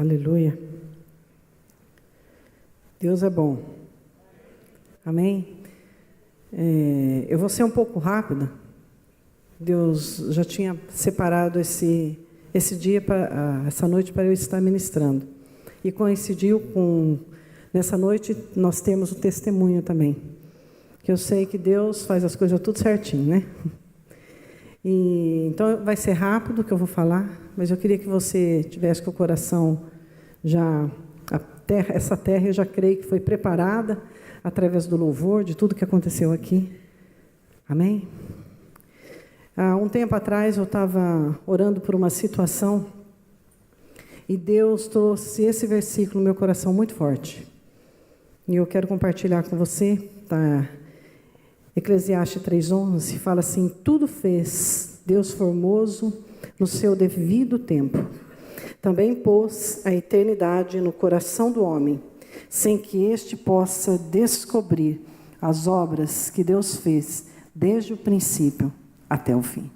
Aleluia. Deus é bom. Amém? Eu vou ser um pouco rápida. Deus já tinha separado esse dia, essa noite, para eu estar ministrando. E coincidiu com, nessa noite, nós temos o testemunho também. Que eu sei que Deus faz as coisas tudo certinho, né? Então vai ser rápido que eu vou falar, mas eu queria que você tivesse com o coração já... essa terra eu já creio que foi preparada através do louvor, de tudo que aconteceu aqui. Amém? Há um tempo atrás eu estava orando por uma situação e Deus trouxe esse versículo no meu coração muito forte. E eu quero compartilhar com você, tá? Eclesiastes 3:11 fala assim: tudo fez Deus formoso no seu devido tempo. Também pôs a eternidade no coração do homem, sem que este possa descobrir as obras que Deus fez desde o princípio até o fim.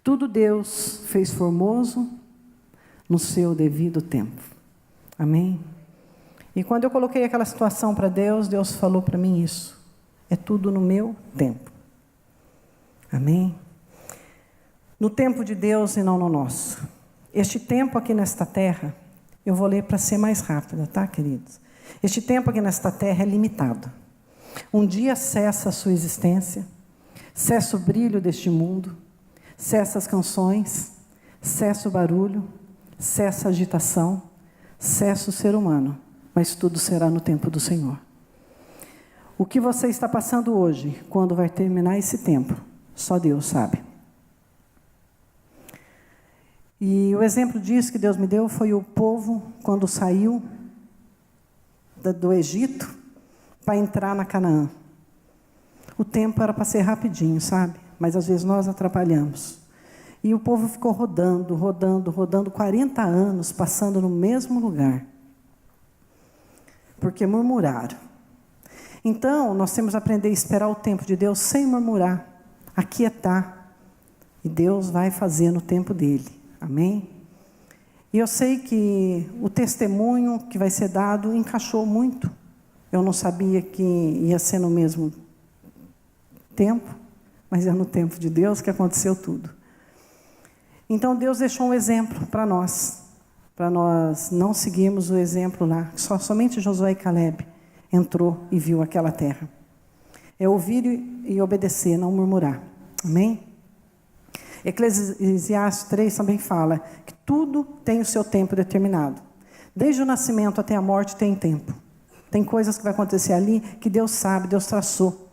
Tudo Deus fez formoso no seu devido tempo. Amém? E quando eu coloquei aquela situação para Deus, Deus falou para mim isso. É tudo no meu tempo. Amém? No tempo de Deus e não no nosso. Este tempo aqui nesta terra, eu vou ler para ser mais rápida, tá, queridos? Este tempo aqui nesta terra é limitado. Um dia cessa a sua existência, cessa o brilho deste mundo, cessa as canções, cessa o barulho, cessa a agitação, cessa o ser humano, mas tudo será no tempo do Senhor. O que você está passando hoje, quando vai terminar esse tempo, só Deus sabe. E o exemplo disso que Deus me deu foi o povo quando saiu do Egito para entrar na Canaã. O tempo era para ser rapidinho, sabe? Mas às vezes nós atrapalhamos. E o povo ficou rodando 40 anos, passando no mesmo lugar. Porque murmuraram. Então, nós temos que aprender a esperar o tempo de Deus sem murmurar, aquietar. E Deus vai fazer no tempo dele. Amém? E eu sei que o testemunho que vai ser dado encaixou muito. Eu não sabia que ia ser no mesmo tempo, mas é no tempo de Deus que aconteceu tudo. Então Deus deixou um exemplo para nós não seguirmos o exemplo lá. Somente Josué e Caleb entrou e viu aquela terra. É ouvir e obedecer, não murmurar. Amém? Eclesiastes 3 também fala que tudo tem o seu tempo determinado. Desde o nascimento até a morte tem tempo. Tem coisas que vai acontecer ali que Deus sabe, Deus traçou.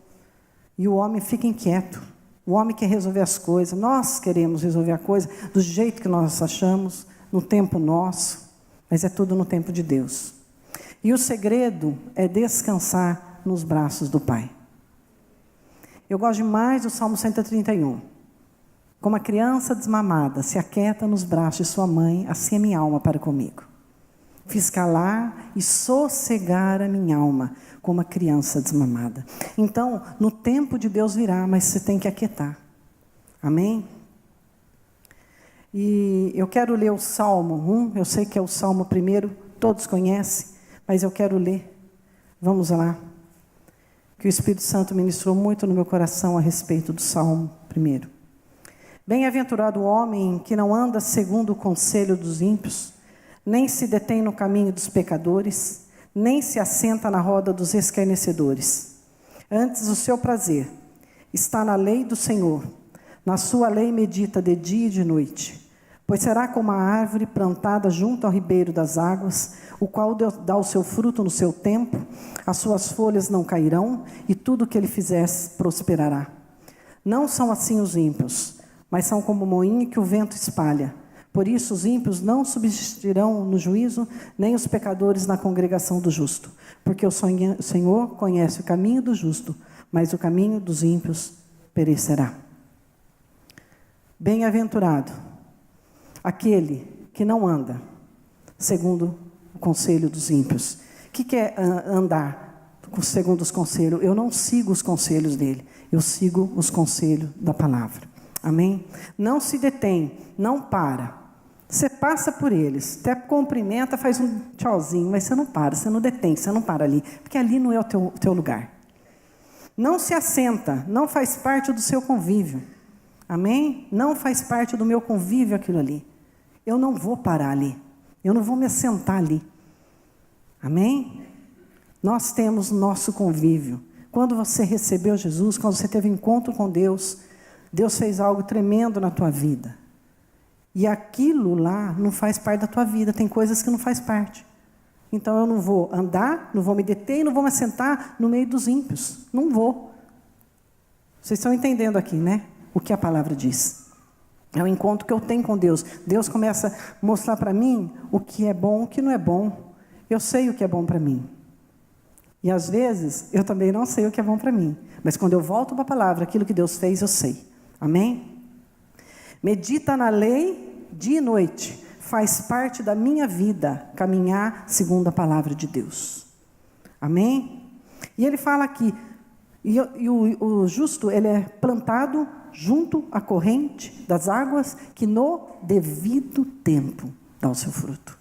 E o homem fica inquieto. O homem quer resolver as coisas. Nós queremos resolver a coisa do jeito que nós achamos, no tempo nosso. Mas é tudo no tempo de Deus. E o segredo é descansar nos braços do Pai. Eu gosto demais do Salmo 131. Como a criança desmamada se aquieta nos braços de sua mãe, assim é minha alma para comigo. Fiz calar e sossegar a minha alma, como a criança desmamada. Então, no tempo de Deus virá, mas você tem que aquietar. Amém? E eu quero ler o Salmo 1, eu sei que é o Salmo primeiro, todos conhecem, mas eu quero ler. Vamos lá. Que o Espírito Santo ministrou muito no meu coração a respeito do Salmo primeiro. Bem-aventurado o homem que não anda segundo o conselho dos ímpios, nem se detém no caminho dos pecadores, nem se assenta na roda dos escarnecedores. Antes o seu prazer está na lei do Senhor, na sua lei medita de dia e de noite. Pois será como a árvore plantada junto ao ribeiro das águas, o qual dá o seu fruto no seu tempo, as suas folhas não cairão, e tudo que ele fizer prosperará. Não são assim os ímpios, mas são como o moinho que o vento espalha. Por isso os ímpios não subsistirão no juízo, nem os pecadores na congregação do justo. Porque o Senhor conhece o caminho do justo, mas o caminho dos ímpios perecerá. Bem-aventurado aquele que não anda segundo o conselho dos ímpios. O que é andar segundo os conselhos? Eu não sigo os conselhos dele, eu sigo os conselhos da palavra. Amém? Não se detém, não para. Você passa por eles, até cumprimenta, faz um tchauzinho, mas você não para, você não detém, você não para ali, porque ali não é o teu lugar. Não se assenta, não faz parte do seu convívio. Amém? Não faz parte do meu convívio aquilo ali. Eu não vou parar ali, eu não vou me assentar ali. Amém? Nós temos nosso convívio. Quando você recebeu Jesus, quando você teve encontro com Deus, Deus fez algo tremendo na tua vida. E aquilo lá não faz parte da tua vida, tem coisas que não faz parte. Então eu não vou andar, não vou me deter, não vou me assentar no meio dos ímpios. Não vou. Vocês estão entendendo aqui, né? O que a palavra diz. É o encontro que eu tenho com Deus. Deus começa a mostrar para mim o que é bom, o que não é bom. Eu sei o que é bom para mim. E às vezes eu também não sei o que é bom para mim. Mas quando eu volto para a palavra, aquilo que Deus fez, eu sei. Amém? Medita na lei dia e noite. Faz parte da minha vida caminhar segundo a palavra de Deus. Amém? E ele fala aqui, o justo, ele é plantado junto à corrente das águas, que no devido tempo dá o seu fruto.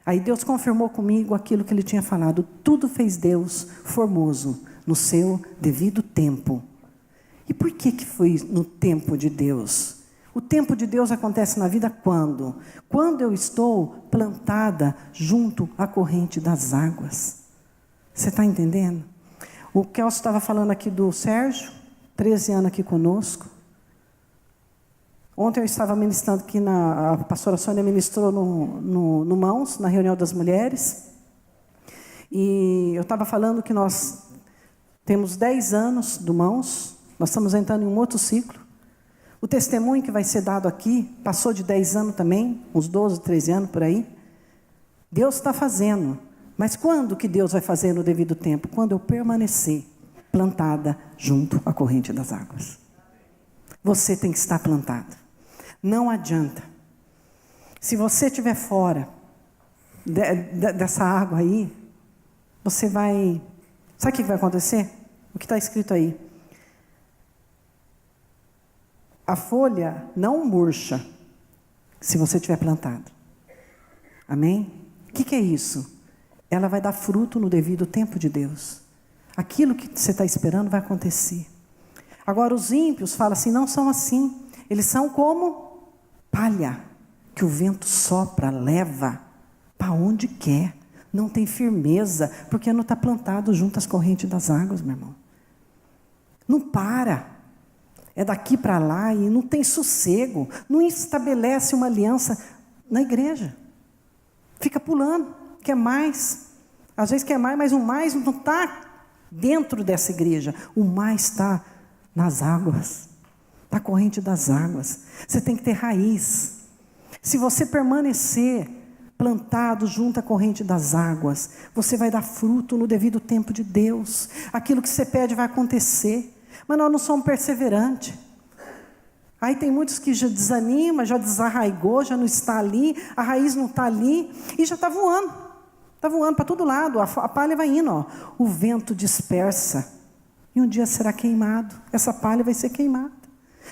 Aí Deus confirmou comigo aquilo que ele tinha falado. Tudo fez Deus formoso no seu devido tempo. E por que foi no tempo de Deus? O tempo de Deus acontece na vida quando? Quando eu estou plantada junto à corrente das águas. Você está entendendo? O Kelso estava falando aqui do Sérgio, 13 anos aqui conosco. Ontem eu estava ministrando aqui, a pastora Sônia ministrou no Mãos, na reunião das mulheres. E eu estava falando que nós temos 10 anos do Mãos, nós estamos entrando em um outro ciclo. O testemunho que vai ser dado aqui, passou de 10 anos também, uns 12, 13 anos por aí. Deus está fazendo, mas quando que Deus vai fazer no devido tempo? Quando eu permanecer plantada junto à corrente das águas. Você tem que estar plantado. Não adianta. Se você estiver fora dessa água aí, você vai... Sabe o que vai acontecer? O que está escrito aí? A folha não murcha se você estiver plantado. Amém? O que é isso? Ela vai dar fruto no devido tempo de Deus. Aquilo que você está esperando vai acontecer. Agora os ímpios falam assim, não são assim. Eles são como palha, que o vento sopra, leva para onde quer. Não tem firmeza, porque não está plantado junto às correntes das águas, meu irmão. Não para. É daqui para lá e não tem sossego. Não estabelece uma aliança na igreja. Fica pulando, quer mais. Às vezes quer mais, mas o mais não está dentro dessa igreja. O mais está nas águas. Na corrente das águas. Você tem que ter raiz. Se você permanecer plantado junto à corrente das águas, você vai dar fruto no devido tempo de Deus. Aquilo que você pede vai acontecer. Mas nós não somos perseverantes. Aí tem muitos que já desanimam, já desarraigou, já não está ali, a raiz não está ali, e já está voando. Está voando para todo lado, a palha vai indo, ó. O vento dispersa, e um dia será queimado. Essa palha vai ser queimada.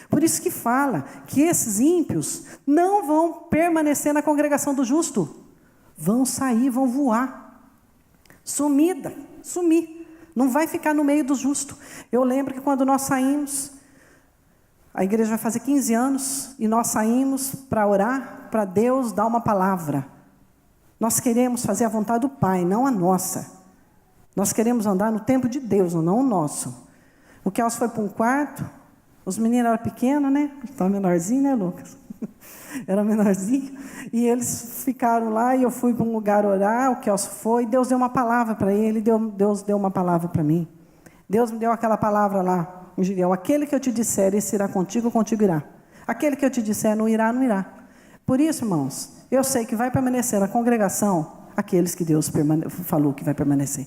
Por isso que fala que esses ímpios não vão permanecer na congregação do justo. Vão sair, vão voar. Sumir. Não vai ficar no meio do justo. Eu lembro que quando nós saímos, a igreja vai fazer 15 anos, e nós saímos para orar, para Deus dar uma palavra. Nós queremos fazer a vontade do Pai, não a nossa. Nós queremos andar no tempo de Deus, não o nosso. O Kelso foi para um quarto, os meninos eram pequenos, né? Estava menorzinho, né, Lucas? Era menorzinho. E eles ficaram lá, e eu fui para um lugar orar, o Kelso foi, Deus deu uma palavra para ele, Deus deu uma palavra para mim. Deus me deu aquela palavra lá, em Gideão: aquele que eu te disser, esse irá contigo, contigo irá. Aquele que eu te disser, não irá, não irá. Por isso, irmãos, eu sei que vai permanecer na congregação aqueles que Deus falou que vai permanecer.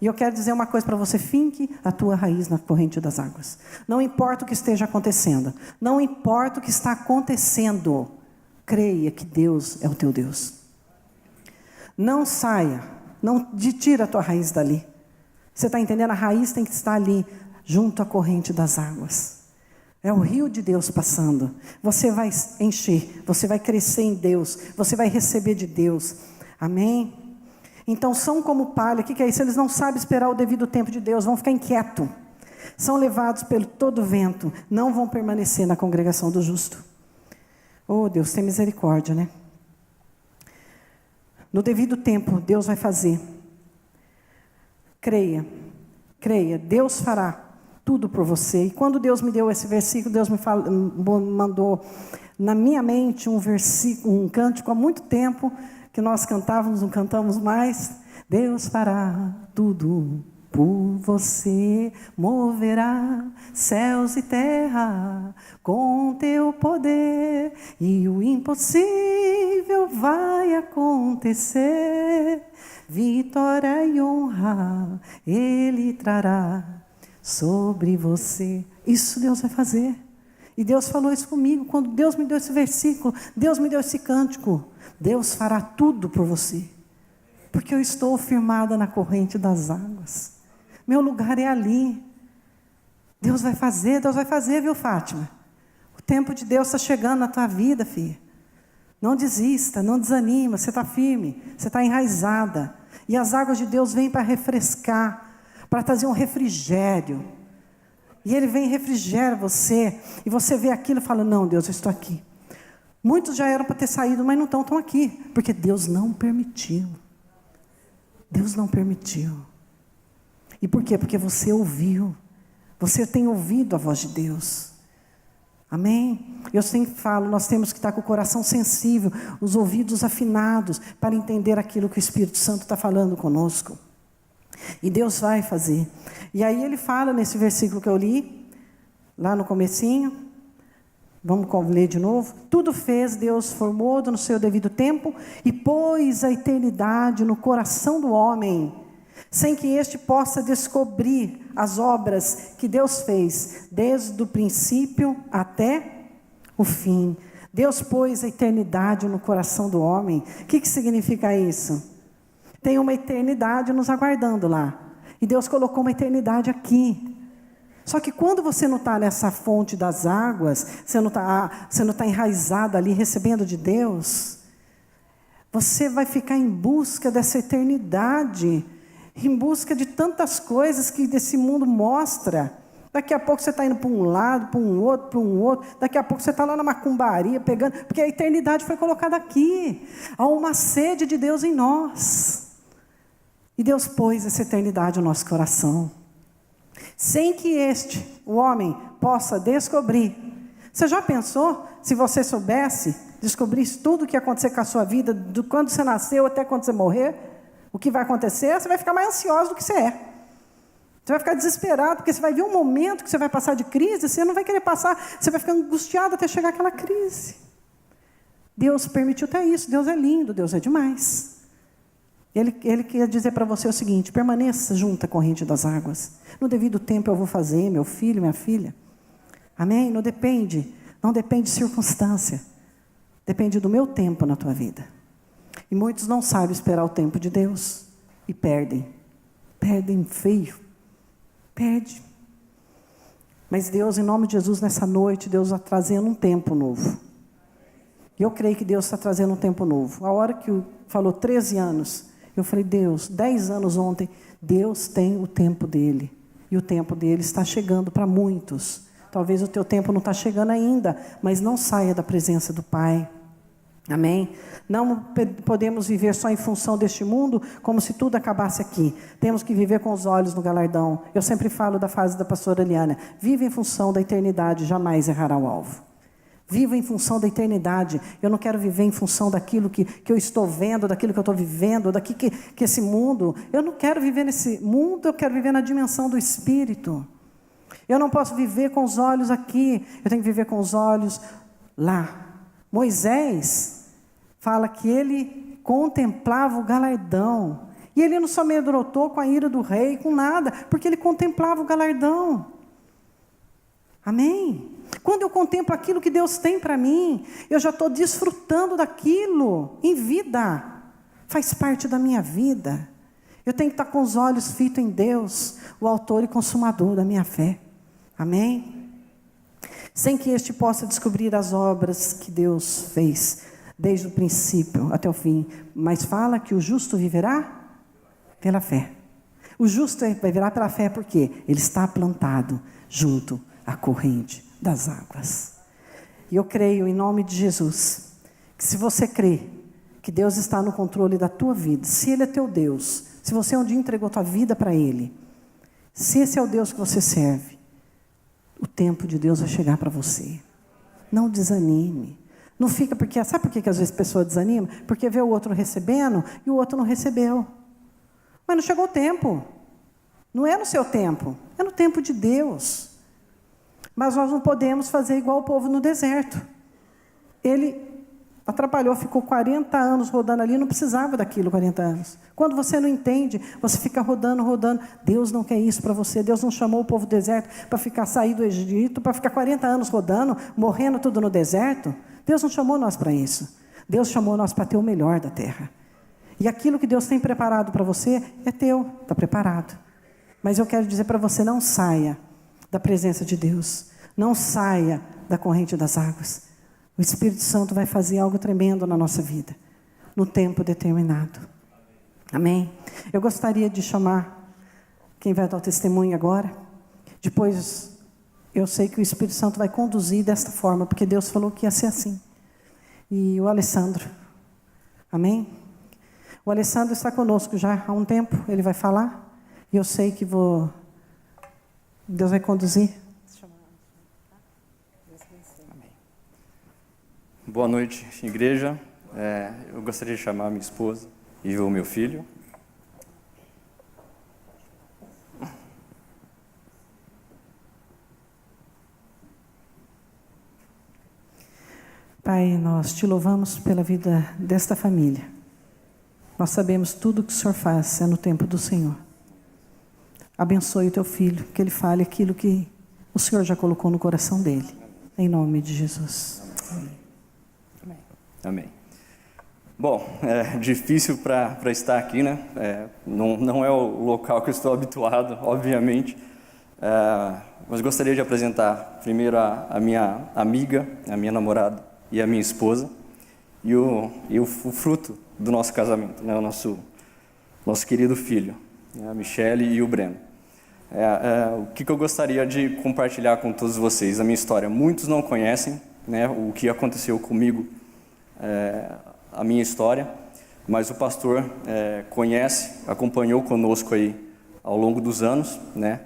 E eu quero dizer uma coisa para você: finque a tua raiz na corrente das águas. Não importa o que esteja acontecendo, não importa o que está acontecendo, creia que Deus é o teu Deus. Não saia, não tira a tua raiz dali. Você está entendendo? A raiz tem que estar ali, junto à corrente das águas. É o rio de Deus passando. Você vai encher, você vai crescer em Deus, você vai receber de Deus. Amém? Então são como palha. O que é isso? Eles não sabem esperar o devido tempo de Deus, vão ficar inquietos. São levados pelo todo vento, não vão permanecer na congregação do justo. Oh, Deus, tem misericórdia, né? No devido tempo, Deus vai fazer. Creia, Deus fará tudo por você. E quando Deus me deu esse versículo, Deus me mandou na minha mente um versículo, um cântico há muito tempo, que nós cantávamos, não cantamos mais. Deus fará tudo por você, moverá céus e terra com teu poder, e o impossível vai acontecer. Vitória e honra Ele trará sobre você. Isso Deus vai fazer. E Deus falou isso comigo, quando Deus me deu esse versículo, Deus me deu esse cântico. Deus fará tudo por você, porque eu estou firmada na corrente das águas. Meu lugar é ali. Deus vai fazer, viu, Fátima? O tempo de Deus está chegando na tua vida, filha. Não desista, não desanima, você está firme, você está enraizada. E as águas de Deus vêm para refrescar, para trazer um refrigério. E Ele vem e refrigera você, e você vê aquilo e fala, não, Deus, eu estou aqui. Muitos já eram para ter saído, mas não estão aqui, porque Deus não permitiu. Deus não permitiu. E por quê? Porque você ouviu, você tem ouvido a voz de Deus. Amém? Eu sempre falo, nós temos que estar com o coração sensível, os ouvidos afinados, para entender aquilo que o Espírito Santo está falando conosco. E Deus vai fazer. E aí ele fala nesse versículo que eu li, lá no comecinho, vamos ler de novo. Tudo fez, Deus formou no seu devido tempo, e pôs a eternidade no coração do homem, sem que este possa descobrir as obras que Deus fez, desde o princípio até o fim. Deus pôs a eternidade no coração do homem. O que significa isso? Tem uma eternidade nos aguardando lá, e Deus colocou uma eternidade aqui. Só que quando você não está nessa fonte das águas, você não está enraizado ali, recebendo de Deus, você vai ficar em busca dessa eternidade, em busca de tantas coisas que desse mundo mostra. Daqui a pouco você está indo para um lado, para um outro. Daqui a pouco você está lá na macumbaria pegando, porque a eternidade foi colocada aqui. Há uma sede de Deus em nós. E Deus pôs essa eternidade no nosso coração, sem que o homem, possa descobrir. Você já pensou, se você soubesse, descobrisse tudo o que ia acontecer com a sua vida, de quando você nasceu até quando você morrer, o que vai acontecer? Você vai ficar mais ansioso do que você é. Você vai ficar desesperado, porque você vai ver um momento que você vai passar de crise, você não vai querer passar, você vai ficar angustiado até chegar aquela crise. Deus permitiu até isso, Deus é lindo, Deus é demais. Ele quer dizer para você o seguinte: permaneça junto à corrente das águas. No devido tempo eu vou fazer, meu filho, minha filha. Amém? Não depende de circunstância. Depende do meu tempo na tua vida. E muitos não sabem esperar o tempo de Deus. E perdem feio. Perde. Mas Deus, em nome de Jesus, nessa noite, Deus está trazendo um tempo novo. E eu creio que Deus está trazendo um tempo novo. A hora que falou 13 anos, eu falei, Deus, 10 anos ontem, Deus tem o tempo dele. E o tempo dele está chegando para muitos. Talvez o teu tempo não está chegando ainda, mas não saia da presença do Pai. Amém? Não podemos viver só em função deste mundo, como se tudo acabasse aqui. Temos que viver com os olhos no galardão. Eu sempre falo da frase da pastora Eliana: viva em função da eternidade, jamais errará o alvo. Viva em função da eternidade. Eu não quero viver em função daquilo que eu estou vendo, daquilo que eu estou vivendo, daquilo que esse mundo. Eu não quero viver nesse mundo, eu quero viver na dimensão do Espírito. Eu não posso viver com os olhos aqui, eu tenho que viver com os olhos lá. Moisés fala que ele contemplava o galardão. E ele não se amedrontou com a ira do rei, com nada, porque ele contemplava o galardão. Amém? Quando eu contemplo aquilo que Deus tem para mim, eu já estou desfrutando daquilo em vida. Faz parte da minha vida. Eu tenho que estar com os olhos fitos em Deus, o autor e consumador da minha fé. Amém? sem que este possa descobrir as obras que Deus fez, desde o princípio até o fim. Mas fala que o justo viverá pela fé. O justo viverá pela fé porque ele está plantado junto à corrente das águas. E eu creio, em nome de Jesus, que se você crê que Deus está no controle da tua vida, se Ele é teu Deus, se você um dia entregou tua vida para Ele, se esse é o Deus que você serve, o tempo de Deus vai chegar para você. Não desanime. Não fica porque... Sabe por que às vezes a pessoa desanima? Porque vê o outro recebendo e o outro não recebeu. Mas não chegou o tempo. Não é no seu tempo. É no tempo de Deus. Mas nós não podemos fazer igual o povo no deserto. Ele atrapalhou, ficou 40 anos rodando ali, não precisava daquilo 40 anos. Quando você não entende, você fica rodando. Deus não quer isso para você. Deus não chamou o povo do deserto para sair do Egito, para ficar 40 anos rodando, morrendo tudo no deserto. Deus não chamou nós para isso. Deus chamou nós para ter o melhor da terra. E aquilo que Deus tem preparado para você é teu, está preparado. Mas eu quero dizer para você, não saia da presença de Deus. Não saia da corrente das águas. O Espírito Santo vai fazer algo tremendo na nossa vida, no tempo determinado. Amém? Eu gostaria de chamar quem vai dar o testemunho agora. Depois, eu sei que o Espírito Santo vai conduzir desta forma, porque Deus falou que ia ser assim. E o Alessandro. Amém? O Alessandro está conosco já há um tempo, ele vai falar. E eu sei que Deus vai conduzir. Boa noite, igreja. Eu gostaria de chamar minha esposa e o meu filho. Pai, nós te louvamos pela vida desta família. Nós sabemos tudo que o Senhor faz é no tempo do Senhor. Abençoe o teu filho, que ele fale aquilo que o Senhor já colocou no coração dele. Em nome de Jesus. Amém. Amém. Bom, é difícil para estar aqui, né? Não é o local que eu estou habituado, obviamente. Mas gostaria de apresentar primeiro a minha amiga, a minha namorada e a minha esposa, e o fruto do nosso casamento, né? O nosso querido filho, né? A Michele e o Breno. O que eu gostaria de compartilhar com todos vocês, a minha história. Muitos não conhecem, né, o que aconteceu comigo, a minha história, mas o pastor conhece, acompanhou conosco aí ao longo dos anos, né?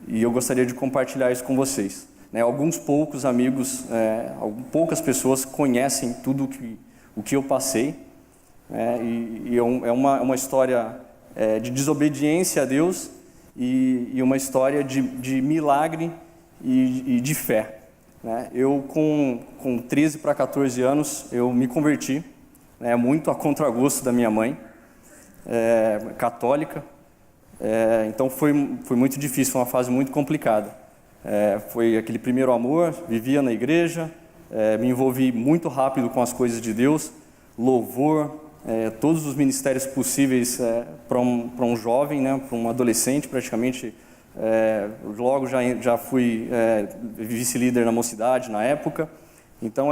E eu gostaria de compartilhar isso com vocês, né? Alguns poucos amigos, poucas pessoas conhecem tudo o que eu passei, né? E é uma história de desobediência a Deus e uma história de milagre e de fé. Eu, com 13 para 14 anos, eu me converti, né, muito a contragosto da minha mãe, católica. Então foi muito difícil, foi uma fase muito complicada. Foi aquele primeiro amor, vivia na igreja, me envolvi muito rápido com as coisas de Deus, louvor, todos os ministérios possíveis para um jovem, né, para um adolescente praticamente. Logo já fui vice-líder na mocidade na época. Então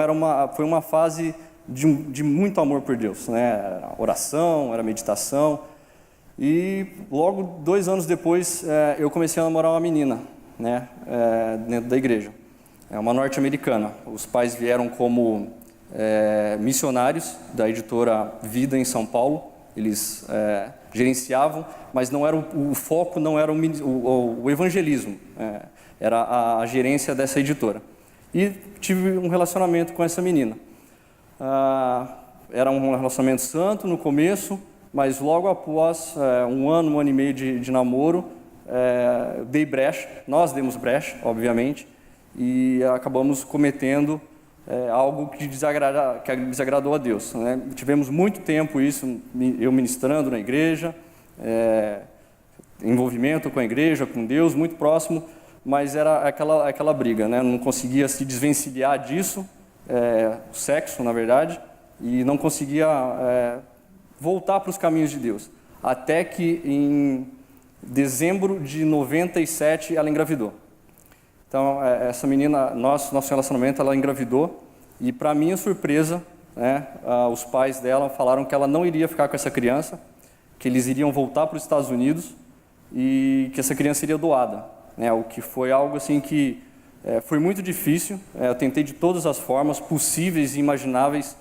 foi uma fase de muito amor por Deus, né? Era oração, era meditação. E logo 2 anos depois eu comecei a namorar uma menina, né, dentro da igreja. É uma norte-americana. Os pais vieram como missionários da editora Vida em São Paulo. Eles gerenciavam, mas não era o foco, não era o evangelismo, era a gerência dessa editora. E tive um relacionamento com essa menina. Era um relacionamento santo no começo, mas logo após um ano e meio de namoro, dei brecha, nós demos brecha, obviamente, e acabamos cometendo algo que desagradou a Deus, né? Tivemos muito tempo isso, eu ministrando na igreja, envolvimento com a igreja, com Deus, muito próximo, mas era aquela briga, né? Não conseguia se desvencilhar disso, o sexo, na verdade, e não conseguia voltar para os caminhos de Deus. Até que em dezembro de 97 ela engravidou. Então, essa menina, nosso relacionamento, ela engravidou. E, para minha surpresa, né, os pais dela falaram que ela não iria ficar com essa criança, que eles iriam voltar para os Estados Unidos e que essa criança seria doada, né, o que foi algo assim que foi muito difícil. Eu tentei de todas as formas possíveis e imagináveis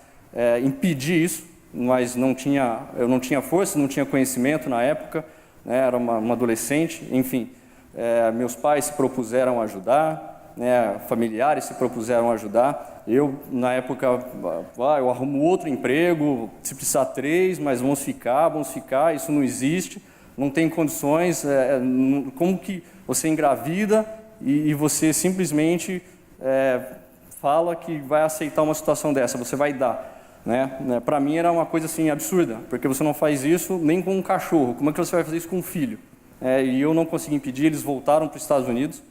impedir isso, mas eu não tinha força, não tinha conhecimento na época, né, era uma adolescente, enfim. Meus pais se propuseram a ajudar, né, familiares se propuseram a ajudar. Eu, na época, eu arrumo outro emprego, se precisar 3, mas vamos ficar, isso não existe, não tem condições. Como que você engravida e você simplesmente fala que vai aceitar uma situação dessa, você vai dar, né? Para mim era uma coisa assim absurda, porque você não faz isso nem com um cachorro, como é que você vai fazer isso com um filho? E eu não consegui impedir, eles voltaram para os Estados Unidos,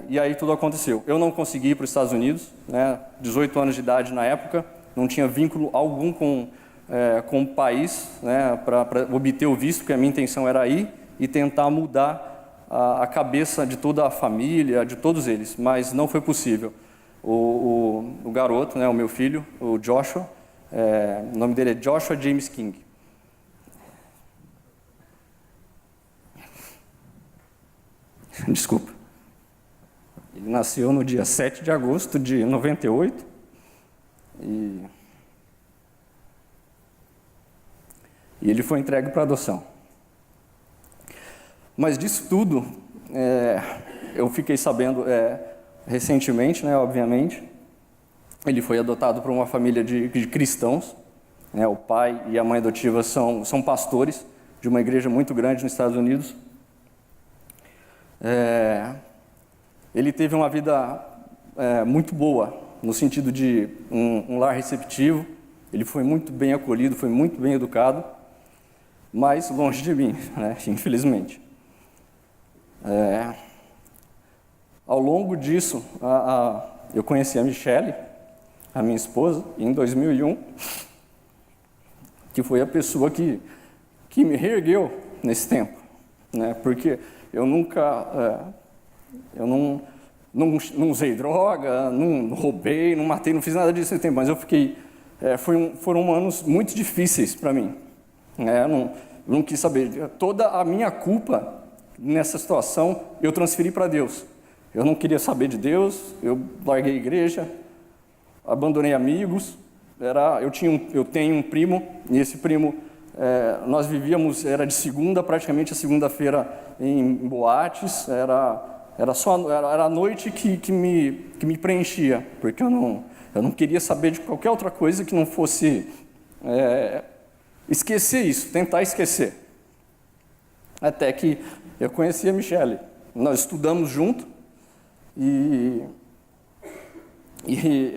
e aí tudo aconteceu. Eu não consegui ir para os Estados Unidos, né, 18 anos de idade na época, não tinha vínculo algum com o país, né, para obter o visto, porque a minha intenção era ir e tentar mudar a cabeça de toda a família, de todos eles, mas não foi possível. O garoto, né, o meu filho, o Joshua, o nome dele é Joshua James King. Desculpa. Ele nasceu no dia 7 de agosto de 98 e ele foi entregue para adoção. Mas disso tudo, eu fiquei sabendo recentemente, né, obviamente. Ele foi adotado por uma família de cristãos, né, o pai e a mãe adotiva são pastores de uma igreja muito grande nos Estados Unidos. Ele teve uma vida muito boa, no sentido de um lar receptivo. Ele foi muito bem acolhido, foi muito bem educado, mas longe de mim, né, infelizmente. Ao longo disso, eu conheci a Michele, a minha esposa, em 2001, que foi a pessoa que me reergueu nesse tempo, né, porque eu nunca, eu não usei droga, não roubei, não matei, não fiz nada disso nesse tempo, mas eu fiquei, foram anos muito difíceis para mim. Eu não quis saber. Toda a minha culpa nessa situação eu transferi para Deus. Eu não queria saber de Deus, eu larguei a igreja, abandonei amigos. Eu tenho um primo, e esse primo, nós vivíamos, era de segunda, praticamente a segunda-feira, em boates. Era a noite que me preenchia, porque eu não queria saber de qualquer outra coisa que não fosse esquecer isso, tentar esquecer. Até que eu conheci a Michele, nós estudamos junto, e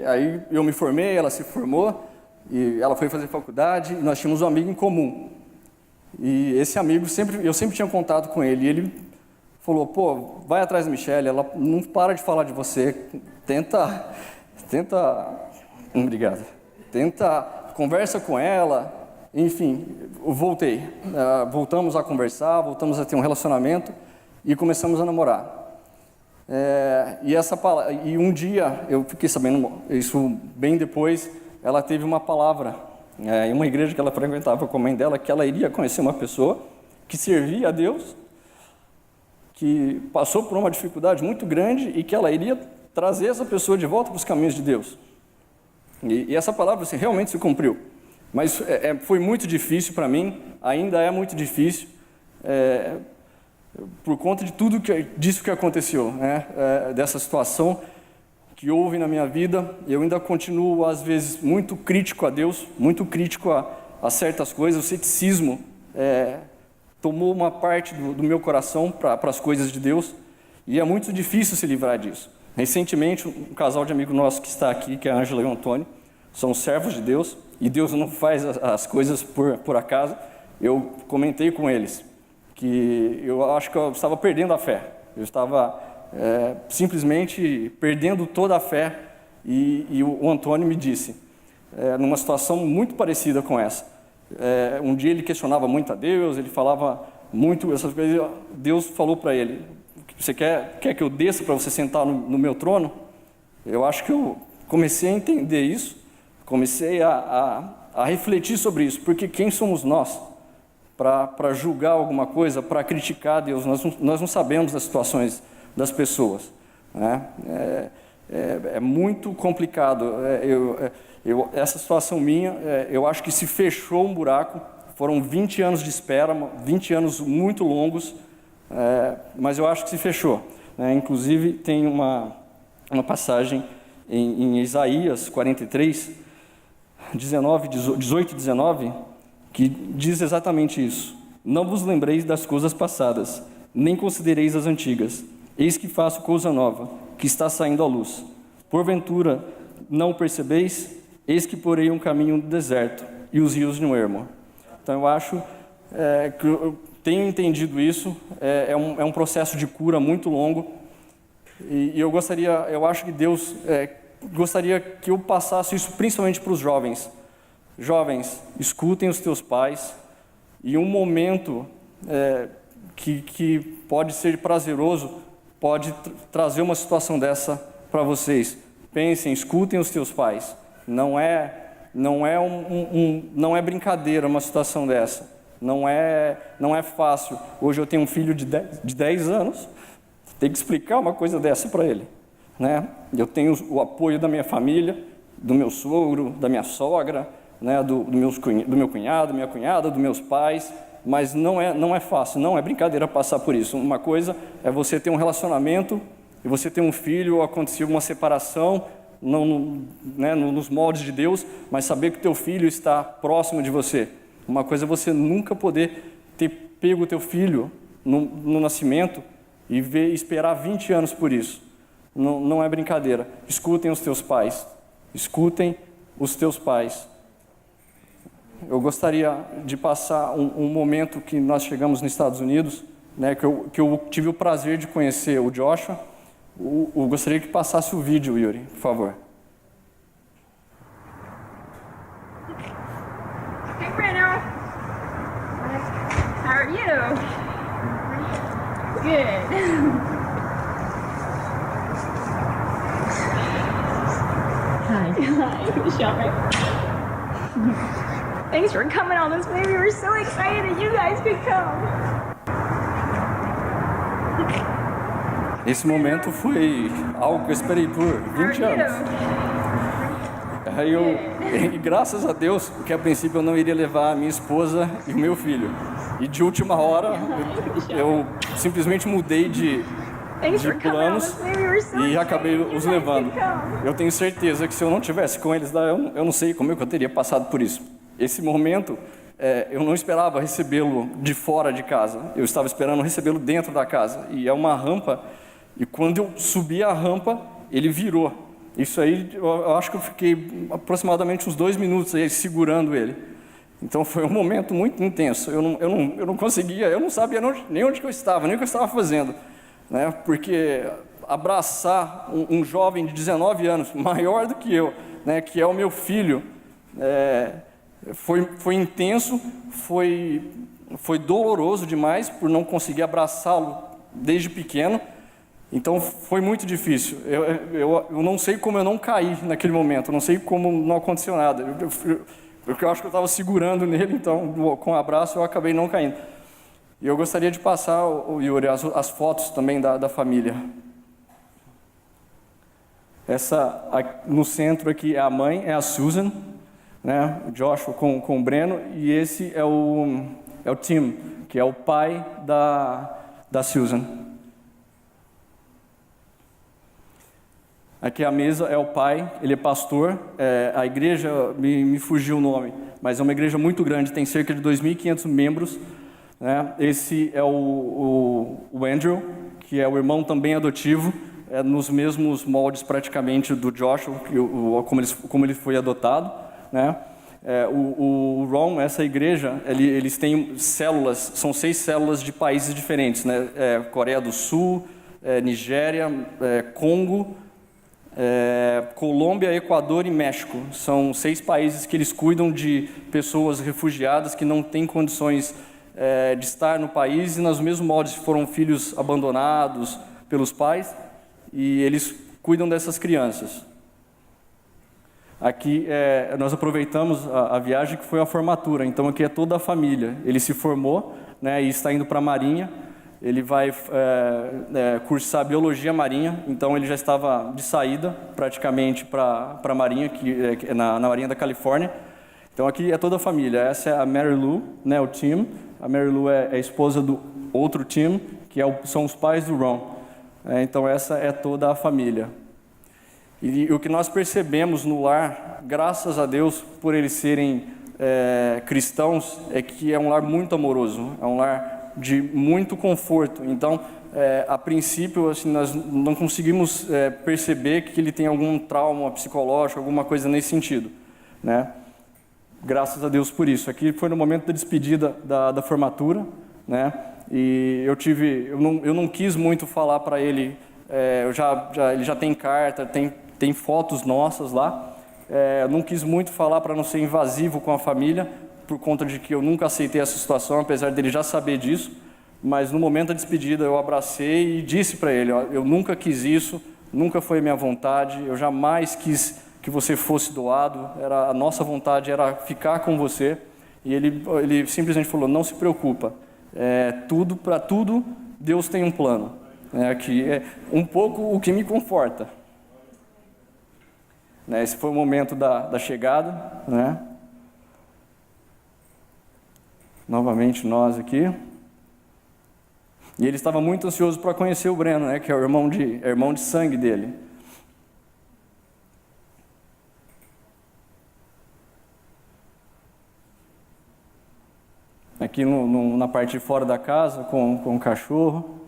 aí eu me formei, ela se formou, e ela foi fazer faculdade, e nós tínhamos um amigo em comum. E esse amigo, eu sempre tinha contato com ele, e ele falou: pô, vai atrás da Michele, ela não para de falar de você, obrigado, conversa com ela. Enfim, eu voltei, voltamos a conversar, voltamos a ter um relacionamento e começamos a namorar. E um dia, eu fiquei sabendo, isso bem depois, ela teve uma palavra em uma igreja que ela frequentava com a mãe dela, que ela iria conhecer uma pessoa que servia a Deus, que passou por uma dificuldade muito grande e que ela iria trazer essa pessoa de volta para os caminhos de Deus. E essa palavra assim, realmente se cumpriu. Mas foi muito difícil para mim, ainda é muito difícil, por conta de tudo disso que aconteceu, né? Dessa situação que houve na minha vida. Eu ainda continuo, às vezes, muito crítico a Deus, muito crítico a certas coisas. O ceticismo tomou uma parte do meu coração para as coisas de Deus, e é muito difícil se livrar disso. Recentemente, um casal de amigo nosso que está aqui, que é a Ângela e o Antônio, são servos de Deus, e Deus não faz as coisas por acaso. Eu comentei com eles que eu acho que eu estava perdendo a fé. Eu estava simplesmente perdendo toda a fé, e o Antônio me disse, numa situação muito parecida com essa. Um dia ele questionava muito a Deus, ele falava muito essas coisas. Deus falou para ele: o Você quer que eu desça para você sentar no meu trono? Eu acho que eu comecei a entender isso, comecei a refletir sobre isso, porque quem somos nós para julgar alguma coisa, para criticar Deus? Nós não sabemos das situações das pessoas, né? É muito complicado. Essa situação minha, eu acho que se fechou um buraco. Foram 20 anos de espera, 20 anos muito longos, mas eu acho que se fechou, né? Inclusive, tem uma passagem em Isaías 43, 18 e 19, que diz exatamente isso. Não vos lembreis das coisas passadas, nem considereis as antigas. Eis que faço coisa nova, que está saindo à luz. Porventura, não o percebeis? Eis que porei um caminho no deserto, e os rios no ermo. Então, eu acho que eu tenho entendido isso, é um processo de cura muito longo, e eu acho que Deus gostaria que eu passasse isso principalmente para os jovens. Jovens, escutem os teus pais, e um momento que pode ser prazeroso, pode trazer uma situação dessa para vocês. Pensem, escutem os teus pais. Não é brincadeira uma situação dessa. Não é fácil. Hoje eu tenho um filho de 10 anos, tenho que explicar uma coisa dessa para ele, né? Eu tenho o apoio da minha família, do meu sogro, da minha sogra, né? do meu cunhado, minha cunhada, dos meus pais, mas não é fácil, não é brincadeira passar por isso. Uma coisa é você ter um relacionamento e você ter um filho, ou acontecer uma separação, nos moldes de Deus, mas saber que o teu filho está próximo de você. Uma coisa é você nunca poder ter pego o teu filho no nascimento e esperar 20 anos por isso. Não é brincadeira. Escutem os teus pais. Escutem os teus pais. Eu gostaria de passar um momento que nós chegamos nos Estados Unidos, né, que eu tive o prazer de conhecer o Joshua. Eu gostaria que passasse o vídeo, Yuri, por favor. Hey, Breno. How are you? Good. Hi. Hi, Michelle. Thanks for coming all this way. We were so excited that you guys could come. Esse momento foi algo que eu esperei por 20 anos. E graças a Deus, que a princípio eu não iria levar a minha esposa e o meu filho. E de última hora, eu simplesmente mudei de planos e acabei os levando. Eu tenho certeza que se eu não tivesse com eles lá, eu não sei como eu teria passado por isso. Esse momento, eu não esperava recebê-lo de fora de casa. Eu estava esperando recebê-lo dentro da casa. E é uma rampa, e quando eu subi a rampa, ele virou. Isso aí, eu acho que eu fiquei aproximadamente uns 2 minutos aí segurando ele. Então foi um momento muito intenso. Eu não conseguia, eu não sabia nem onde que eu estava, nem o que eu estava fazendo, né? Porque abraçar um jovem de 19 anos, maior do que eu, né, que é o meu filho, foi intenso, foi doloroso demais por não conseguir abraçá-lo desde pequeno. Então foi muito difícil. Eu não sei como eu não caí naquele momento, eu não sei como não aconteceu nada. Porque eu acho que eu estava segurando nele, então com o abraço eu acabei não caindo. E eu gostaria de passar, Yuri, as fotos também da família. No centro aqui é a mãe, é a Susan, né? O Joshua com o Breno, e esse é o Tim, que é o pai da Susan. Aqui a mesa é o pai, ele é pastor. A igreja, me fugiu o nome, mas é uma igreja muito grande, tem cerca de 2.500 membros, né? Esse é o Andrew, que é o irmão também adotivo, nos mesmos moldes praticamente do Joshua, como ele foi adotado, né? O Ron, essa igreja, eles têm células, são 6 células de países diferentes, né? Coreia do Sul, Nigéria, Congo, Colômbia, Equador e México. São 6 países que eles cuidam de pessoas refugiadas que não têm condições de estar no país, e nos mesmos moldes foram filhos abandonados pelos pais, e eles cuidam dessas crianças. Aqui nós aproveitamos a viagem, que foi a formatura, então aqui é toda a família. Ele se formou, né, e está indo para a Marinha. Ele vai cursar Biologia Marinha, então ele já estava de saída praticamente para a Marinha, que é na Marinha da Califórnia. Então aqui é toda a família. Essa é a Mary Lou, né, o Tim. A Mary Lou é a esposa do outro Tim, que são os pais do Ron. Então essa é toda a família. E o que nós percebemos no lar, graças a Deus por eles serem cristãos, é que é um lar muito amoroso, é um lar de muito conforto. Então, a princípio, assim, nós não conseguimos perceber que ele tem algum trauma psicológico, alguma coisa nesse sentido, né? Graças a Deus por isso. Aqui foi no momento da despedida da formatura, né? E eu não quis muito falar para ele. Ele já tem carta, tem fotos nossas lá. Eu não quis muito falar para não ser invasivo com a família, por conta de que eu nunca aceitei essa situação, apesar dele já saber disso. Mas no momento da despedida eu abracei e disse para ele: ó, eu nunca quis isso, nunca foi minha vontade, eu jamais quis que você fosse doado, a nossa vontade era ficar com você. E ele simplesmente falou: não se preocupa, para tudo Deus tem um plano. Que é um pouco o que me conforta. Esse foi o momento da chegada, né? Novamente nós aqui. E ele estava muito ansioso para conhecer o Breno, né, que é o irmão de sangue dele. Aqui na parte de fora da casa, com o cachorro.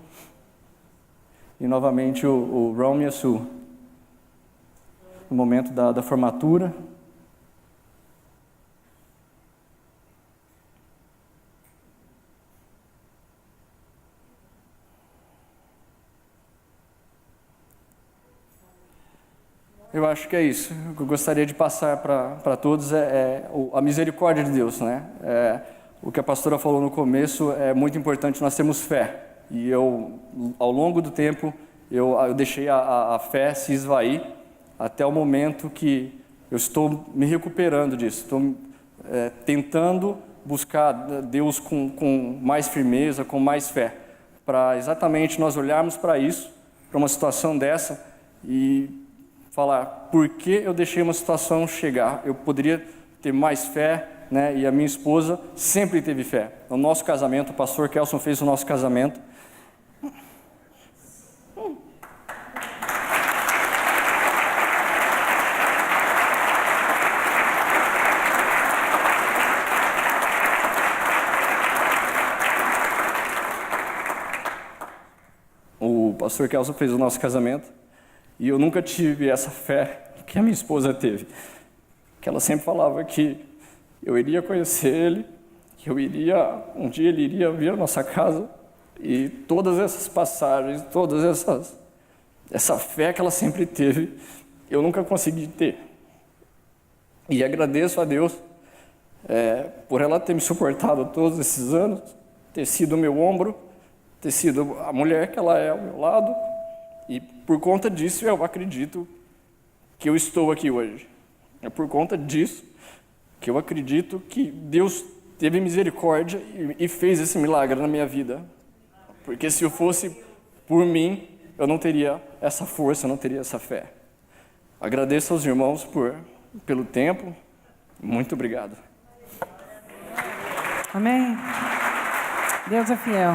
E novamente o Ron e a Sue. No momento da formatura. Eu acho que é isso. O que eu gostaria de passar para todos a misericórdia de Deus, né? O que a pastora falou no começo é muito importante, nós temos fé. E ao longo do tempo, eu deixei a fé se esvair até o momento que eu estou me recuperando disso. Estou tentando buscar Deus com mais firmeza, com mais fé, para exatamente nós olharmos para isso, para uma situação dessa e falar: por que eu deixei uma situação chegar? Eu poderia ter mais fé, né? E a minha esposa sempre teve fé. No nosso casamento, o pastor Kelson fez o nosso casamento. O pastor Kelson fez o nosso casamento. E eu nunca tive essa fé que a minha esposa teve. Que ela sempre falava que eu iria conhecer ele, que um dia ele iria vir à nossa casa. E todas essas passagens, essa fé que ela sempre teve, eu nunca consegui ter. E agradeço a Deus por ela ter me suportado todos esses anos, ter sido o meu ombro, ter sido a mulher que ela é ao meu lado. E por conta disso eu acredito que eu estou aqui hoje. É por conta disso que eu acredito que Deus teve misericórdia e fez esse milagre na minha vida. Porque se eu fosse por mim, eu não teria essa força, eu não teria essa fé. Agradeço aos irmãos pelo tempo. Muito obrigado. Amém? Deus é fiel.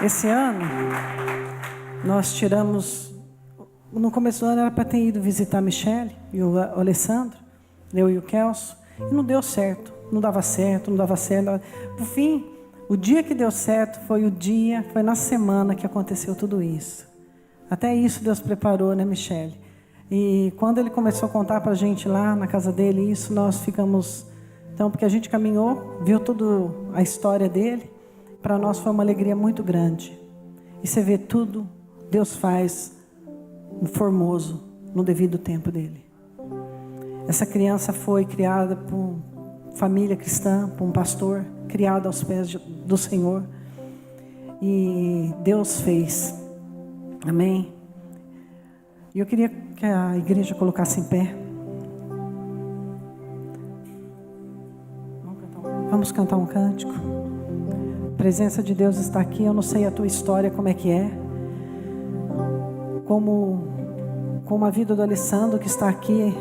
Esse ano, nós tiramos... No começo do ano era para ter ido visitar a Michele e o Alessandro, eu e o Kelso, e não deu certo. Não dava certo. Por fim, o dia que deu certo foi na semana que aconteceu tudo isso. Até isso Deus preparou, né, Michele? E quando ele começou a contar para a gente lá na casa dele, isso nós ficamos... Então, porque a gente caminhou, viu toda a história dele, para nós foi uma alegria muito grande. E você vê tudo, Deus faz no formoso, no devido tempo dele. Essa criança foi criada família cristã, para um pastor criado aos pés do Senhor. E Deus fez. Amém? E eu queria que a igreja colocasse em pé. Vamos cantar um cântico. A presença de Deus está aqui. Eu não sei a tua história, como é que é. Como a vida do Alessandro, que está aqui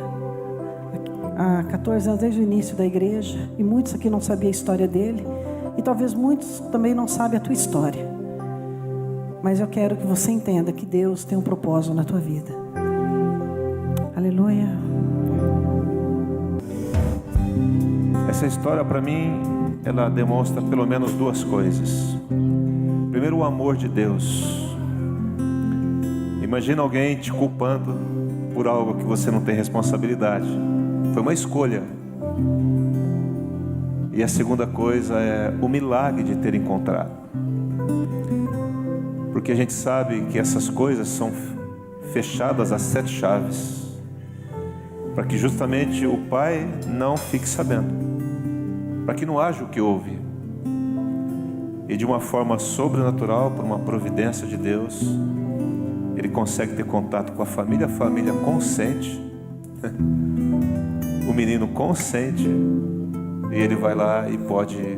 há 14 anos, desde o início da igreja. E muitos aqui não sabiam a história dele. E talvez muitos também não sabem a tua história. Mas eu quero que você entenda que Deus tem um propósito na tua vida. Aleluia. Essa história, para mim, ela demonstra pelo menos duas coisas. Primeiro, o amor de Deus. Imagina alguém te culpando por algo que você não tem responsabilidade. Foi uma escolha. E a segunda coisa é o milagre de ter encontrado. Porque a gente sabe que essas coisas são fechadas a 7 chaves. Para que justamente o Pai não fique sabendo. Para que não haja o que houve. E de uma forma sobrenatural, por uma providência de Deus, ele consegue ter contato com a família consente. O menino consente. E ele vai lá e pode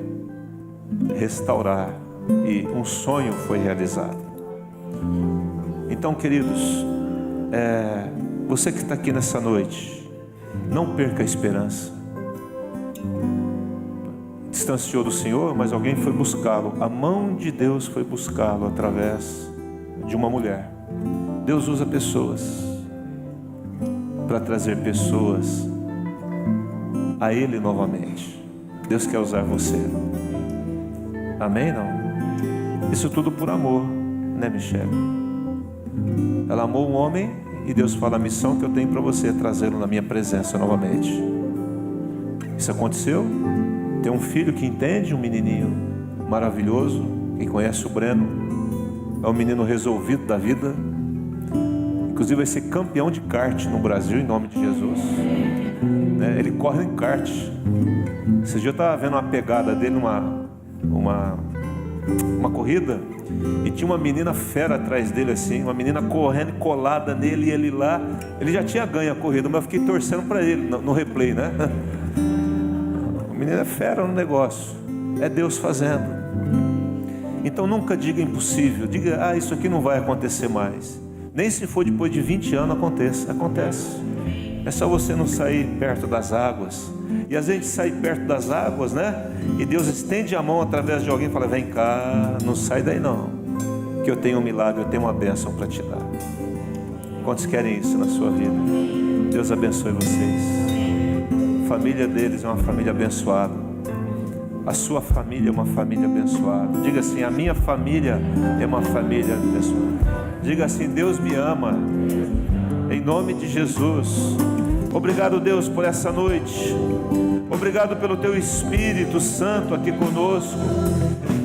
restaurar. E um sonho foi realizado. Então, queridos, você que está aqui nessa noite, não perca a esperança. Distanciou do Senhor, mas alguém foi buscá-lo. A mão de Deus foi buscá-lo através de uma mulher. Deus usa pessoas para trazer pessoas a Ele novamente. Deus quer usar você. Amém? Não? Isso tudo por amor, né, Michele? Ela amou um homem e Deus fala: a missão que eu tenho para você é trazê-lo na minha presença novamente. Isso aconteceu. Tem um filho que entende, um menininho maravilhoso. Quem conhece o Breno é um menino resolvido da vida. Inclusive vai ser campeão de kart no Brasil, em nome de Jesus. Ele corre em kart. Esse dia eu estava vendo uma pegada dele, uma corrida, e tinha uma menina fera atrás dele assim, uma menina correndo colada nele, e ele lá, ele já tinha ganho a corrida, mas eu fiquei torcendo para ele no replay, né? A menina é fera no negócio, é Deus fazendo. Então nunca diga impossível, diga: isso aqui não vai acontecer mais. Nem se for depois de 20 anos acontece. É só você não sair perto das águas. E às vezes a gente sai perto das águas, né? E Deus estende a mão através de alguém e fala: vem cá, não sai daí não, que eu tenho um milagre, eu tenho uma bênção para te dar. Quantos querem isso na sua vida? Deus abençoe vocês. A família deles é uma família abençoada. A sua família é uma família abençoada. Diga assim: a minha família é uma família abençoada. Diga assim: Deus me ama. Em nome de Jesus. Obrigado, Deus, por essa noite. Obrigado pelo Teu Espírito Santo aqui conosco.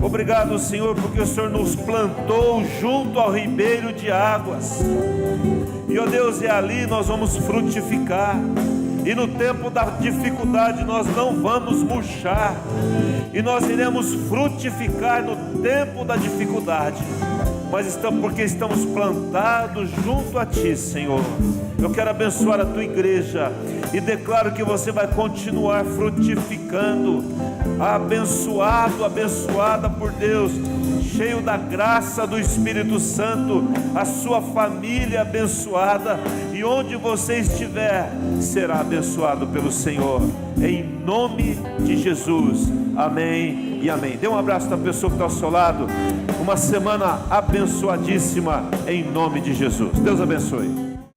Obrigado, Senhor, porque o Senhor nos plantou junto ao ribeiro de águas. E, ó Deus, ali nós vamos frutificar. E no tempo da dificuldade nós não vamos murchar. E nós iremos frutificar no tempo da dificuldade. Mas porque estamos plantados junto a Ti, Senhor. Eu quero abençoar a Tua igreja e declaro que você vai continuar frutificando, abençoado, abençoada por Deus, cheio da graça do Espírito Santo, a sua família abençoada, e onde você estiver, será abençoado pelo Senhor, em nome de Jesus, amém e amém. Dê um abraço na pessoa que está ao seu lado. Uma semana abençoadíssima em nome de Jesus. Deus abençoe.